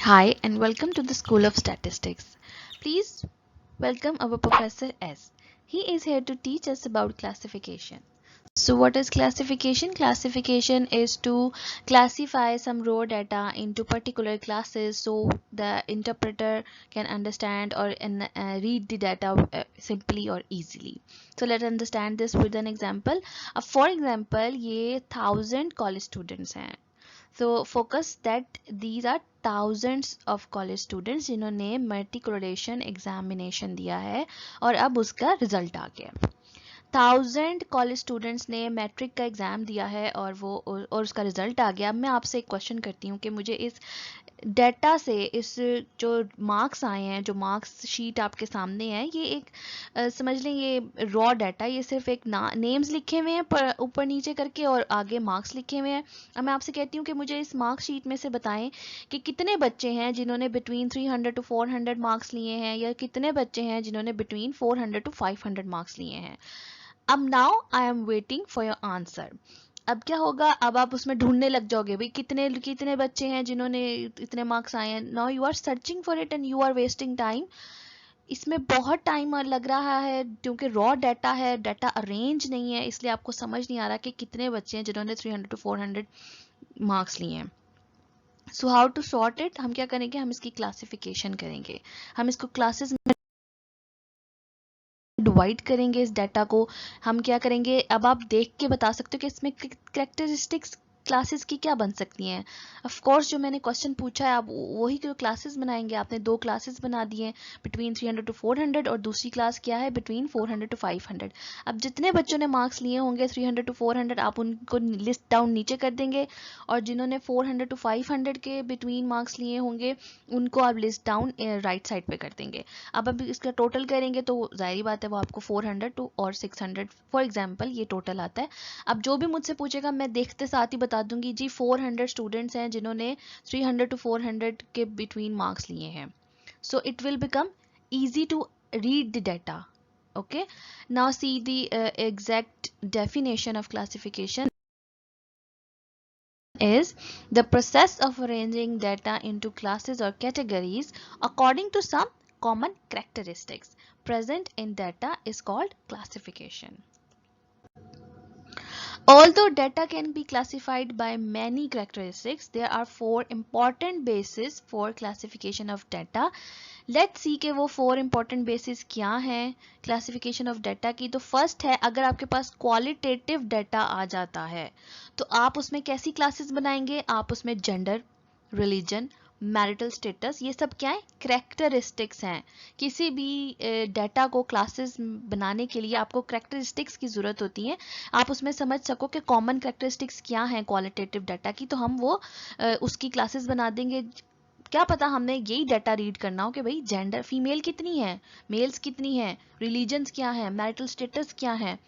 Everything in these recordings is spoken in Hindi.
Hi and welcome to the School of Statistics. Please welcome our Professor S. He is here to teach us about classification. So what is classification? Classification is to classify some raw data into particular classes so the interpreter can understand or read the data simply or easily. So let's understand this with an example. For example, ये 1000 college students हैं. So focus that these are thousands of college students जिन्होंने matriculation examination दिया है और अब उसका रिजल्ट आ गया. 1000 कॉलेज स्टूडेंट्स ने मैट्रिक का एग्ज़ाम दिया है और उसका रिजल्ट आ गया. अब मैं आपसे एक क्वेश्चन करती हूँ कि मुझे इस डेटा से इस जो मार्क्स आए हैं, जो मार्क्स शीट आपके सामने है, ये एक समझ लें ये रॉ डाटा, ये सिर्फ एक नेम्स लिखे हुए हैं पर ऊपर नीचे करके और आगे मार्क्स लिखे हुए हैं. अब मैं आपसे कहती हूँ कि मुझे इस मार्क्स शीट में से बताएं कि कितने बच्चे हैं जिन्होंने बिटवीन 300 to 400 मार्क्स लिए हैं या कितने बच्चे हैं जिन्होंने बिटवीन 400 to 500 मार्क्स लिए हैं. अब now I am waiting for your answer. अब क्या होगा, अब आप उसमें ढूंढने लग जाओगे भाई कितने कितने बच्चे हैं जिन्होंने इतने मार्क्स आए हैं. Now you are searching for it and you are wasting time. इसमें बहुत टाइम लग रहा है क्योंकि रॉ डाटा है, डाटा अरेंज नहीं है, इसलिए आपको समझ नहीं आ रहा कि कितने बच्चे हैं जिन्होंने 300 to 400 मार्क्स लिए हैं. So how to sort it, हम क्या करेंगे, हम इसकी क्लासिफिकेशन करेंगे. हम इसको क्लासेस में डिवाइड करेंगे. इस डाटा को हम क्या करेंगे, अब आप देख के बता सकते हो कि इसमें कैरेक्टरिस्टिक्स क्लासेस की क्या बन सकती हैं. ऑफ कोर्स जो मैंने क्वेश्चन पूछा है आप वही क्यों क्लासेस बनाएंगे. आपने दो क्लासेस बना दी हैं, बिटवीन 300 to 400 और दूसरी क्लास क्या है बिटवीन 400 to 500. अब जितने बच्चों ने मार्क्स लिए होंगे 300 to 400 आप उनको लिस्ट डाउन नीचे कर देंगे और जिन्होंने 400 to 500 के बिटवीन मार्क्स लिए होंगे उनको आप लिस्ट डाउन राइट साइड पे कर देंगे. अब इसका टोटल करेंगे तो जाहिर बात है वो आपको 400 to और 600 फॉर एग्जांपल ये टोटल आता है. अब जो भी मुझसे पूछेगा मैं देखते साथ ही बता दूंगी जी 400 स्टूडेंट्स हैं जिन्होंने 300 to 400 के बिटवीन मार्क्स लिए हैं. So it will become easy to read the data. Okay, now see the exact definition of classification is the process of arranging data into classes or categories according to some common characteristics present in data is called classification. Although data can be classified by many characteristics, there are four important bases for classification of data. Let's see कि वो four important bases क्या हैं classification of data की. तो first है, अगर आपके पास qualitative data आ जाता है तो आप उसमें कैसी classes बनाएंगे. आप उसमें gender, religion, मैरिटल स्टेटस, ये सब क्या है, करेक्टरिस्टिक्स हैं. किसी भी डाटा को क्लासेस बनाने के लिए आपको करेक्टरिस्टिक्स की ज़रूरत होती है. आप उसमें समझ सको कि कॉमन करेक्टरिस्टिक्स क्या हैं क्वालिटेटिव डाटा की, तो हम वो उसकी क्लासेस बना देंगे. क्या पता हमने यही डाटा रीड करना हो कि भाई जेंडर फीमेल कितनी है, मेल्स कितनी है, रिलीजन्स क्या है, मैरिटल स्टेटस क्या है.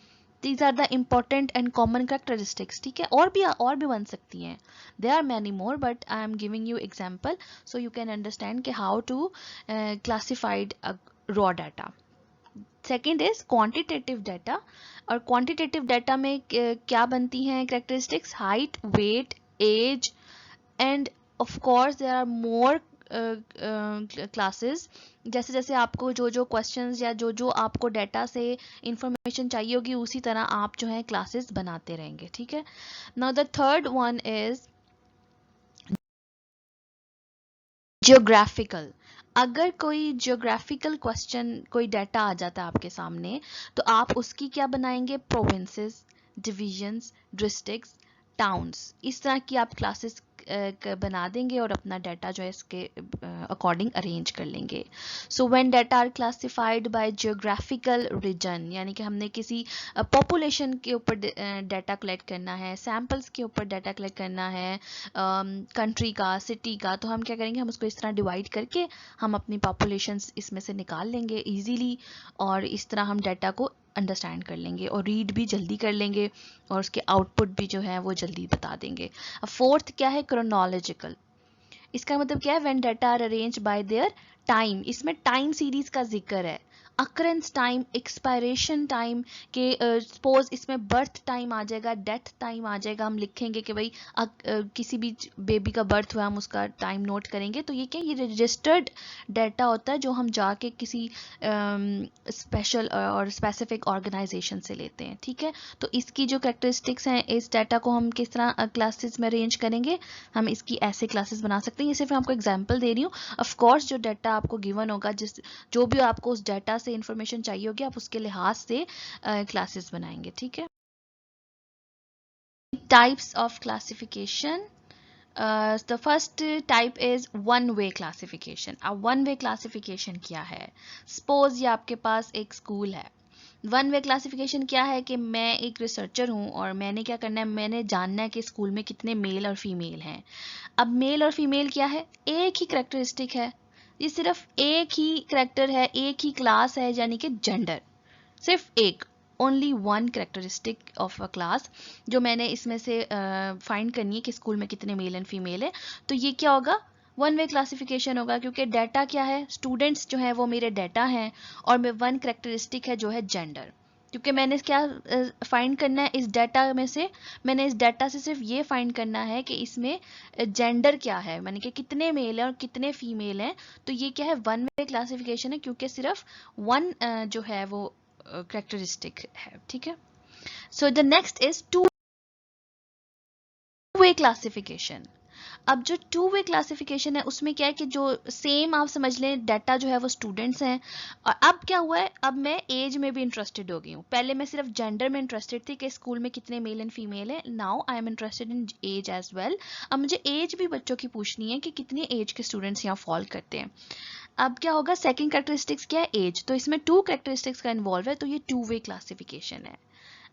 These are the important and common characteristics. ठीक है, और भी बन सकती हैं. There are many more, but I am giving you example so you can understand कि how to classified raw data. Second is quantitative data. और quantitative data में क्या बनती हैं characteristics, height, weight, age, and of course there are more classes. जैसे जैसे आपको जो जो क्वेश्चंस या जो जो आपको डाटा से इंफॉर्मेशन चाहिए होगी उसी तरह आप जो है क्लासेस बनाते रहेंगे. ठीक है, now the third one is geographical. अगर कोई जियोग्राफिकल क्वेश्चन, कोई डाटा आ जाता है आपके सामने तो आप उसकी क्या बनाएंगे, प्रोविंसेस, डिविजन्स, डिस्ट्रिक्ट्स, टाउन्स, इस तरह की आप क्लासेस बना देंगे और अपना डाटा जो है इसके अकॉर्डिंग अरेंज कर लेंगे. So when data are classified by geographical region, यानी कि हमने किसी पॉपुलेशन के ऊपर डाटा कलेक्ट करना है, सैम्पल्स के ऊपर डाटा कलेक्ट करना है, कंट्री का, सिटी का, तो हम क्या करेंगे, हम उसको इस तरह डिवाइड करके हम अपनी पॉपुलेशंस इसमें से निकाल लेंगे इजीली और इस तरह हम डाटा को अंडरस्टैंड कर लेंगे और रीड भी जल्दी कर लेंगे और उसके आउटपुट भी जो है वो जल्दी बता देंगे. अब फोर्थ क्या है, क्रोनोलॉजिकल. इसका मतलब क्या है, when data are arrange by their time. इसमें टाइम सीरीज का जिक्र है. अकरेंस टाइम, एक्सपायरेशन टाइम के सपोज इसमें बर्थ टाइम आ जाएगा, डेथ टाइम आ जाएगा, हम लिखेंगे कि भाई किसी भी बेबी का बर्थ हुआ हम उसका टाइम नोट करेंगे। तो ये क्या, ये रजिस्टर्ड डाटा होता है जो हम जाके किसी स्पेशल और स्पेसिफिक ऑर्गेनाइजेशन से लेते हैं, ठीक है। तो इसकी जो कैरेक्टरिस्टिक्स हैं, इस डाटा को हम किस तरह क्लासेस में अरेंज करेंगे, हम इसकी ऐसे क्लासेस बना सकते हैं। ये सिर्फ मैं आपको एग्जांपल दे रही हूँ। ऑफ कोर्स जो डाटा आपको गिवन होगा, जो भी आपको उस डाटा से इंफॉर्मेशन चाहिए होगी, आप उसके लिहाज से क्लासेस बनाएंगे, ठीक है। Types of classification, the first type is one way classification. अब one way classification क्या है? Suppose ये आपके पास एक स्कूल है। वन वे क्लासिफिकेशन क्या है कि मैं एक रिसर्चर हूँ और मैंने क्या करना है, मैंने जानना है कि स्कूल में कितने मेल और फीमेल हैं। अब मेल और फीमेल क्या है, एक ही करेक्टरिस्टिक है, ये सिर्फ एक ही करेक्टर है, एक ही क्लास है, यानी कि जेंडर, सिर्फ एक, only one characteristic of a class जो मैंने इसमें से फाइंड करनी है कि स्कूल में कितने मेल एंड फीमेल है। तो ये क्या होगा, वन वे क्लासिफिकेशन होगा, क्योंकि डाटा क्या है, स्टूडेंट्स जो है वो मेरे डाटा हैं, और मैं वन करेक्टरिस्टिक है जो है जेंडर, क्योंकि मैंने क्या फाइंड करना है इस डाटा में से, मैंने इस डाटा से सिर्फ ये फाइंड करना है कि इसमें जेंडर क्या है, माने कि कितने मेल हैं और कितने फीमेल हैं। तो ये क्या है, वन वे क्लासिफिकेशन है, क्योंकि सिर्फ वन जो है वो करेक्टरिस्टिक है, ठीक है। So the next is two way classification. अब जो टू वे क्लासिफिकेशन है उसमें क्या है कि जो सेम आप समझ लें डाटा जो है वो स्टूडेंट्स हैं, और अब क्या हुआ है, अब मैं एज में भी इंटरेस्टेड हो गई हूँ। पहले मैं सिर्फ जेंडर में इंटरेस्टेड थी कि स्कूल में कितने मेल एंड फीमेल है, now I am interested in age as well. अब मुझे एज भी बच्चों की पूछनी है कि कितने एज के स्टूडेंट्स यहाँ फॉल करते हैं। अब क्या होगा, सेकंड कैरेक्टरिस्टिक्स क्या है, एज, तो इसमें टू कैरेक्टरिस्टिक्स का इन्वॉल्व है, तो ये टू वे क्लासिफिकेशन है।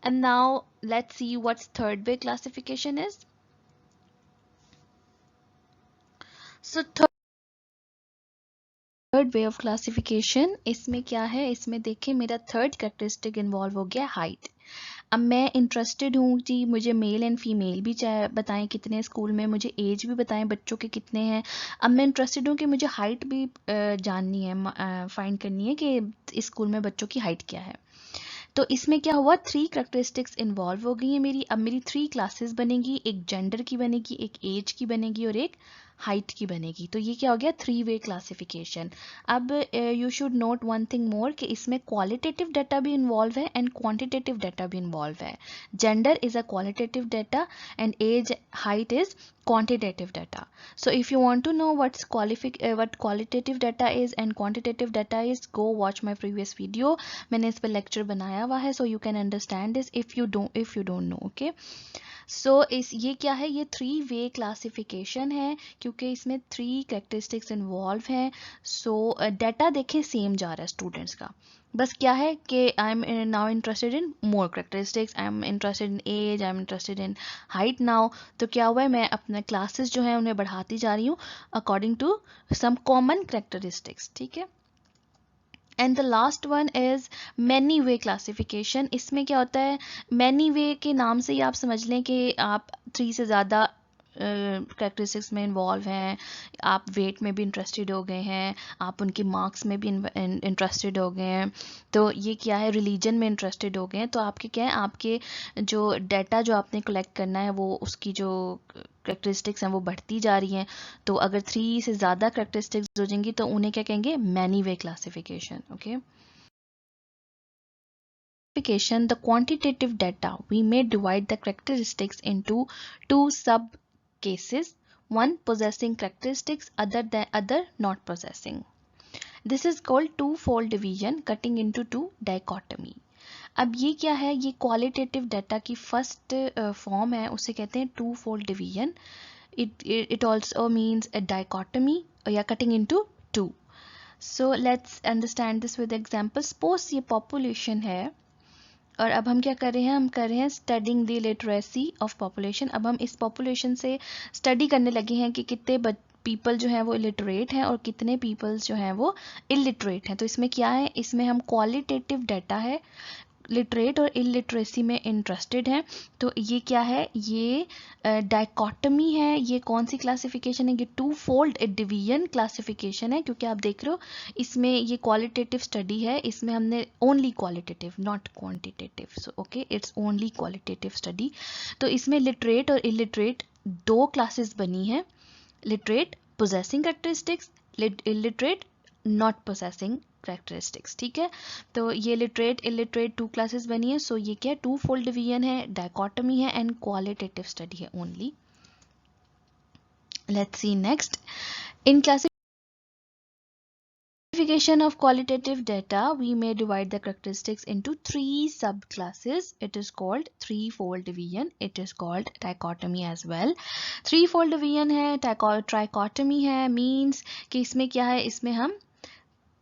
And now let's see what's third way classification is. So third way of classification, इसमें क्या है, इसमें देखिए मेरा थर्ड कैरेक्टरिस्टिक इन्वॉल्व हो गया हाइट। अब मैं इंटरेस्टेड हूँ जी, मुझे मेल एंड फीमेल भी चाहे बताएं कितने स्कूल में, मुझे एज भी बताएं बच्चों के कितने हैं। अब मैं इंटरेस्टेड हूँ कि मुझे हाइट भी जाननी है, फाइंड करनी है कि इस स्कूल में बच्चों की हाइट क्या है। तो इसमें क्या हुआ, थ्री कैरेक्टरिस्टिक्स इन्वॉल्व हो गई है मेरी। अब मेरी थ्री क्लासेस बनेगी, एक जेंडर की बनेगी, एक एज की बनेगी और एक हाइट की बनेगी। तो ये क्या हो गया, थ्री वे क्लासिफिकेशन। अब you should note one thing more कि इसमें क्वालिटेटिव डाटा भी इन्वॉल्व है एंड क्वांटिटेटिव डाटा भी इन्वॉल्व है। Gender is a qualitative data and age height is quantitative data. So if you want to know what qualitative data is and quantitative data is, go watch my previous video. मैंने इस पर lecture बनाया हुआ है, so you can understand this if you don't know, okay? So ये क्या है, ये थ्री वे क्लासिफिकेशन है, क्योंकि इसमें थ्री कैरेक्टरिस्टिक्स इन्वॉल्व हैं। सो डाटा देखें सेम जा रहा है स्टूडेंट्स का, बस क्या है कि I am now interested in more characteristics, I am interested in age, I am interested in height now. तो क्या हुआ है, मैं अपने क्लासेस जो है उन्हें बढ़ाती जा रही हूँ according to some common characteristics, ठीक है। And the last one is many way classification. इसमें क्या होता है, मैनी वे के नाम से ही आप समझ लें कि आप थ्री से ज़्यादा कैरेक्टरिस्टिक्स में इन्वॉल्व हैं, आप वेट में भी इंटरेस्टेड हो गए हैं, आप उनकी मार्क्स में भी इंटरेस्टेड हो गए हैं, तो ये क्या है, रिलीजन में इंटरेस्टेड हो गए हैं। तो आपके क्या है, आपके जो डाटा जो आपने कलेक्ट करना है वो उसकी जो कैरेक्टरिस्टिक्स हैं वो बढ़ती जा रही हैं। तो अगर थ्री से ज़्यादा कैरेक्टरिस्टिक्स हो जाएंगी तो उन्हें क्या कहेंगे, many way classification, okay. The quantitative data, we may divide the characteristics into two sub cases, one possessing characteristics, other not possessing. This is called two-fold division, cutting into two dichotomy. अब ये क्या है, ये क्वालिटेटिव डाटा की फर्स्ट फॉर्म है, उसे कहते हैं two fold division. it also means a dichotomy या cutting into two. So let's understand this with example. Suppose ये population है और अब हम क्या कर रहे हैं, हम कर रहे हैं studying the literacy of population. अब हम इस पॉपुलेशन से स्टडी करने लगे हैं कि कितने पीपल जो हैं वो इलिटरेट हैं और कितने पीपल्स जो हैं वो इलिटरेट हैं। तो इसमें क्या है, इसमें हम क्वालिटेटिव डाटा है, लिटरेट और इलिटरेसी में इंटरेस्टेड हैं तो ये क्या है, ये डायकोटमी है। ये कौन सी क्लासिफिकेशन है, ये टू फोल्ड डिवीजन क्लासिफिकेशन है, क्योंकि आप देख रहे हो इसमें ये क्वालिटेटिव स्टडी है, इसमें हमने only qualitative not quantitative, so okay it's only qualitative study. तो इसमें लिटरेट और इलिटरेट दो क्लासेस बनी है, literate possessing characteristics, illiterate not possessing characteristics, ठीक है। तो ये लिटरेट इलिटरेट टू क्लासेस बनी है। सो ये क्या, टू फोल्ड डिवीजन है, डायकोटमी है एंड क्वालिटेटिव स्टडी है only. Let's see next. In classification of qualitative data, we may divide the characteristics into three subclasses. It is called threefold division. It is called dichotomy as well. Threefold division है, trichotomy है, means कि इसमें क्या है, इसमें हम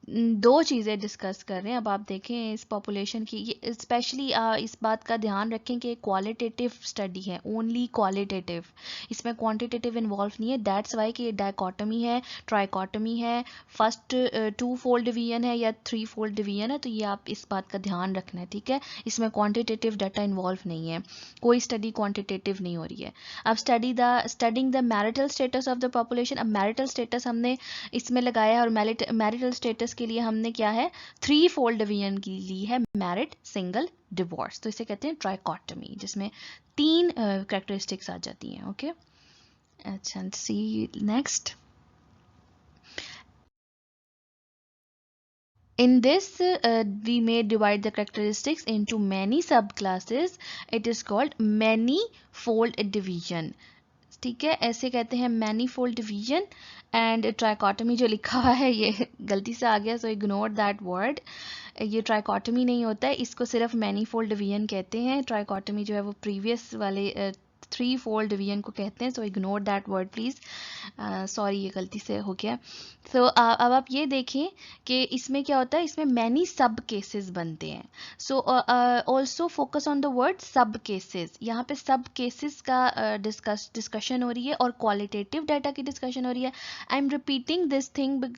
दो चीज़ें डिस्कस कर रहे हैं। अब आप देखें इस पॉपुलेशन की, ये स्पेशली इस बात का ध्यान रखें कि क्वालिटेटिव स्टडी है, ओनली क्वालिटेटिव, इसमें क्वांटिटेटिव इन्वॉल्व नहीं है। दैट्स वाई कि ये डायकोटमी है, ट्राइकोटमी है, फर्स्ट टू फोल्ड डिवीजन है या थ्री फोल्ड डिवीजन है, तो ये आप इस बात का ध्यान रखना है, ठीक है। इसमें क्वांटिटेटिव डाटा इन्वॉल्व नहीं है, कोई स्टडी क्वांटिटेटिव नहीं हो रही है। अब studying the marital status of the population. अब मैरिटल स्टेटस हमने इसमें लगाया है और मैरिटल स्टेटस के लिए हमने क्या है, थ्री फोल्ड डिवीजन की ली है, मैरिड, सिंगल, डिवोर्स। तो इसे कहते हैं ट्राइकोटमी, जिसमें तीन कैरेक्टरिस्टिक्स आ जाती हैं। ओके, अच्छा, सी next. In this, we may divide the characteristics into many subclasses. It is called manifold division. ठीक है, ऐसे कहते हैं मैनीफोल्ड डिवीजन एंड ट्राइकोटमी। जो लिखा हुआ है ये गलती से आ गया, सो इग्नोर दैट वर्ड। ये ट्राइकोटमी नहीं होता है, इसको सिर्फ मैनीफोल्ड डिवीजन कहते हैं। ट्राइकोटमी जो है वो प्रीवियस वाले थ्री फोल्ड डिवीजन को कहते हैं, so ignore that word please, sorry ये गलती से हो गया। सो अब आप ये देखें कि इसमें क्या होता है, इसमें मैनी सब केसेस बनते हैं। So also focus on the word सब केसेस। यहाँ पे सब केसेस का डिस्कशन हो रही है और क्वालिटेटिव डाटा की डिस्कशन हो रही है। I am repeating this thing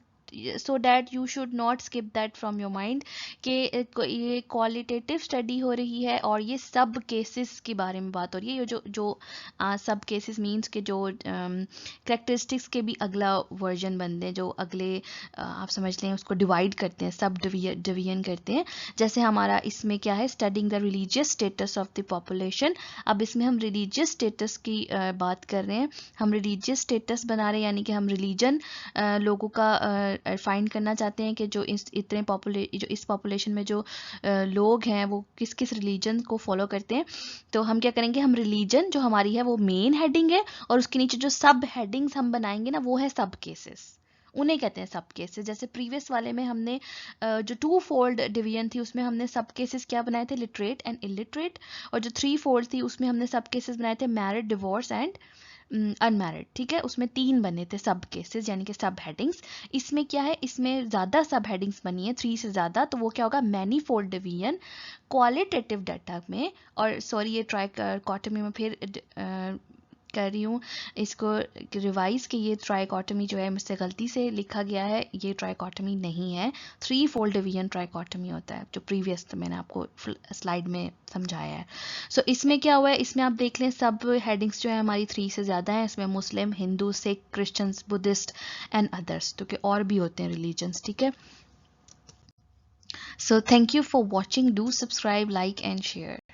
so that you should not skip that from your mind कि ये क्वालिटेटिव स्टडी हो रही है और ये सब केसेस के बारे में बात हो रही है। ये जो सब केसेस मीन्स के जो करेक्टरिस्टिक्स के भी अगला वर्जन बनते हैं, जो अगले आप समझ लें उसको डिवाइड करते हैं, सब डिवीजन करते हैं। जैसे हमारा इसमें क्या है, studying the religious status of the population. अब इसमें हम रिलीजियस स्टेटस की बात कर रहे हैं, हम रिलीजियस स्टेटस बना रहे हैं, यानी कि हम रिलीजन लोगों का फाइंड करना चाहते हैं कि जो इस पॉपुलेशन में जो लोग हैं वो किस किस रिलीजन को फॉलो करते हैं। तो हम क्या करेंगे, हम रिलीजन जो हमारी है वो मेन हेडिंग है और उसके नीचे जो सब हेडिंग्स हम बनाएंगे ना वो है सब केसेस, उन्हें कहते हैं सब केसेस। जैसे प्रीवियस वाले में हमने जो टू फोल्ड डिवीजन थी उसमें हमने सब केसेस क्या बनाए थे, लिटरेट एंड इलिटरेट, और जो थ्री फोल्ड थी उसमें हमने सब केसेस बनाए थे मैरिड, डिवोर्स एंड अनमैरिड, ठीक है। उसमें तीन बने थे सब केसेस यानी कि सब हेडिंग्स। इसमें क्या है, इसमें ज़्यादा सब हेडिंग्स बनी है, थ्री से ज़्यादा, तो वो क्या होगा, मैनीफोल्ड डिवीजन क्वालिटेटिव डाटा में। और सॉरी ये ट्राइकोटमी में फिर कर रही हूँ इसको रिवाइज कि ये ट्राइकोटमी जो है मुझसे गलती से लिखा गया है, ये ट्राइकोटमी नहीं है, थ्री फोल्ड डिवीजन ट्राइकोटमी होता है, जो प्रीवियस तो मैंने आपको स्लाइड में समझाया है। सो इसमें क्या हुआ है, इसमें आप देख लें सब हेडिंग्स जो है हमारी थ्री से ज़्यादा हैं। इसमें Muslim, Hindu, Sikh, Christians, Buddhist and others, तो कि और भी होते हैं रिलीजन्स, ठीक है। So thank you for watching, do subscribe, like and share.